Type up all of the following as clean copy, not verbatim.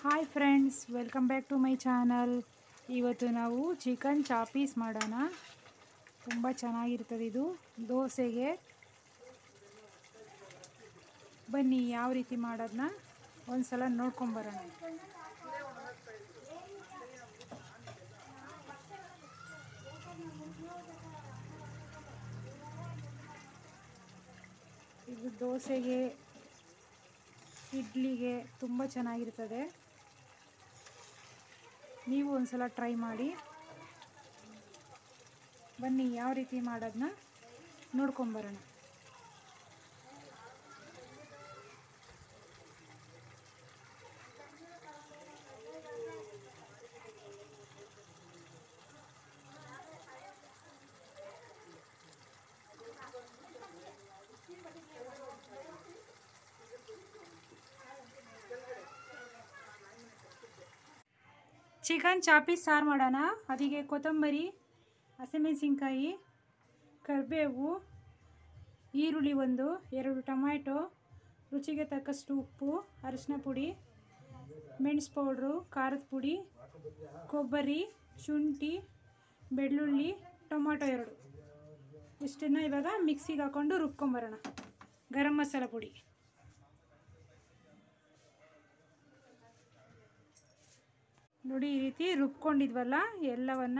Hi friends, welcome back to my channel. ಇವತ್ತು ನಾವು chicken ಚಾಪೀಸ್ ಮಾಡೋಣ. ತುಂಬ ಚೆನ್ನಾಗಿರ್ತದೆ ಇದು ದೋಸೆಗೆ. ಬನ್ನಿ ಯಾವ ರೀತಿ ಮಾಡೋದನ್ನ ಒಂದ್ಸಲ ನೋಡ್ಕೊಂಬರೋಣ. ಇದು ದೋಸೆಗೆ, ಇಡ್ಲಿಗೆ ತುಂಬ ಚೆನ್ನಾಗಿರ್ತದೆ. ನೀವು ಒಂದ್ಸಲ ಟ್ರೈ ಮಾಡಿ. ಬನ್ನಿ ಯಾವ ರೀತಿ ಮಾಡೋದನ್ನ ನೋಡ್ಕೊಂಬರೋಣ. ಚಿಕನ್ ಚಾಪೀಸ್ ಸಾರು ಮಾಡೋಣ. ಅದಕ್ಕೆ ಕೊತ್ತಂಬರಿ, ಹಸಿಮೆಣಸಿನ್ಕಾಯಿ, ಕರಿಬೇವು, ಈರುಳ್ಳಿ 2 ಟೊಮ್ಯಾಟೊ, ರುಚಿಗೆ ತಕ್ಕಷ್ಟು ಉಪ್ಪು, ಅರಿಶಿನ ಪುಡಿ, ಮೆಣಸು ಪೌಡ್ರು, ಖಾರದ ಪುಡಿ, ಕೊಬ್ಬರಿ, ಶುಂಠಿ, ಬೆಳ್ಳುಳ್ಳಿ, ಟೊಮ್ಯಾಟೊ 2 ಇಷ್ಟನ್ನು ಇವಾಗ ಮಿಕ್ಸಿಗೆ ಹಾಕ್ಕೊಂಡು ರುಬ್ಕೊಂಬರೋಣ. ಗರಂ ಮಸಾಲ ಪುಡಿ, ನೋಡಿ ಈ ರೀತಿ ರುಬ್ಕೊಂಡಿದ್ವಲ್ಲ ಎಲ್ಲವನ್ನ.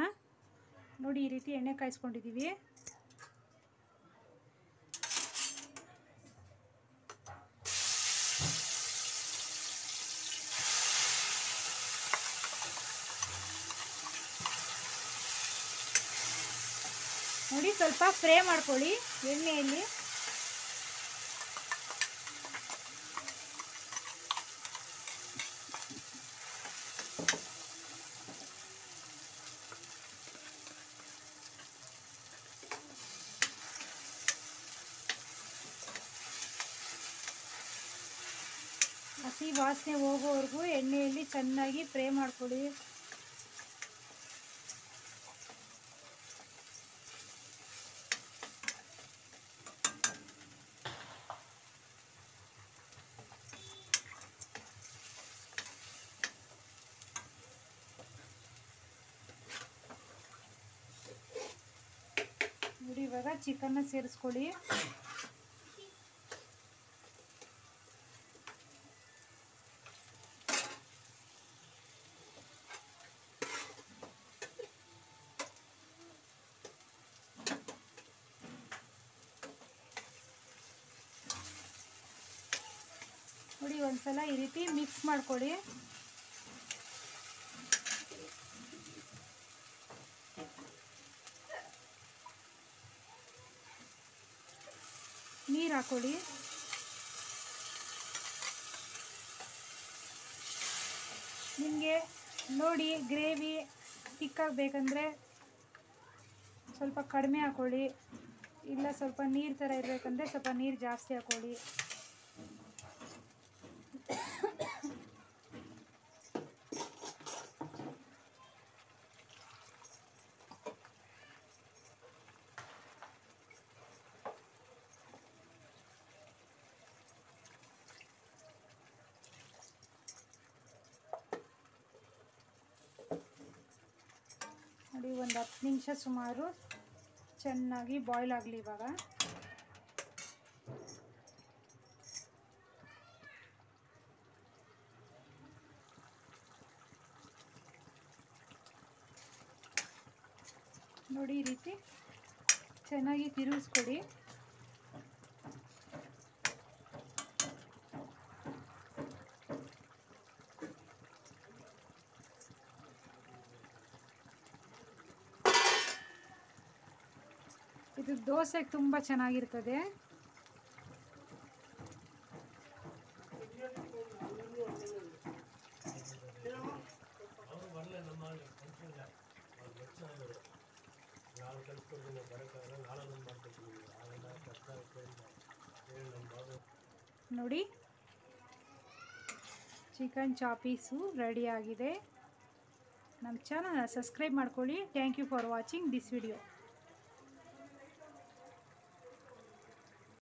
ನೋಡಿ ಈ ರೀತಿ ಎಣ್ಣೆ ಕಾಯಿಸ್ಕೊಂಡಿದ್ದೀವಿ. ನೋಡಿ ಸ್ವಲ್ಪ ಫ್ರೈ ಮಾಡ್ಕೊಳ್ಳಿ ಎಣ್ಣೆಯಲ್ಲಿ. ಹಸಿ ವಾಸನೆ ಹೋಗೋವರೆಗೂ ಎಣ್ಣೆಯಲ್ಲಿ ಚೆನ್ನಾಗಿ ಫ್ರೈ ಮಾಡ್ಕೊಳ್ಳಿ. ನೋಡಿ ಇವಾಗ ಚಿಕನ್ನ ಸೇರಿಸ್ಕೊಳ್ಳಿ. ನೋಡಿ ಒಂದ್ಸಲ ಈ ರೀತಿ ಮಿಕ್ಸ್ ಮಾಡ್ಕೊಳ್ಳಿ. ನೀರು ಹಾಕೊಳ್ಳಿ. ನಿಮಗೆ ನೋಡಿ ಗ್ರೇವಿ ತಿಕ್ಕಾಗಿ ಬೇಕಂದರೆ ಸ್ವಲ್ಪ ಕಡಿಮೆ ಹಾಕೊಳ್ಳಿ, ಇಲ್ಲ ಸ್ವಲ್ಪ ನೀರು ಥರ ಇರಬೇಕಂದ್ರೆ ಸ್ವಲ್ಪ ನೀರು ಜಾಸ್ತಿ ಹಾಕೊಳ್ಳಿ. ನೋಡಿ ಒಂದು 10 ನಿಮಿಷ ಸುಮಾರು ಚೆನ್ನಾಗಿ ಬಾಯ್ಲ್ ಆಗಲಿ. ಇವಾಗ ನೋಡಿ ಈ ರೀತಿ ಚೆನ್ನಾಗಿ ತಿರುಗಿಸ್ಕೊಡಿ. ಇದು ದೋಸೆಗೆ ತುಂಬ ಚೆನ್ನಾಗಿರ್ತದೆ. ನೋಡಿ ಚಿಕನ್ ಚಾಪೀಸು ರೆಡಿ ಆಗಿದೆ. ನಮ್ಮ ಚಾನಲ್ನ ಸಬ್ಸ್ಕ್ರೈಬ್ ಮಾಡ್ಕೊಳ್ಳಿ. Thank you for watching this video.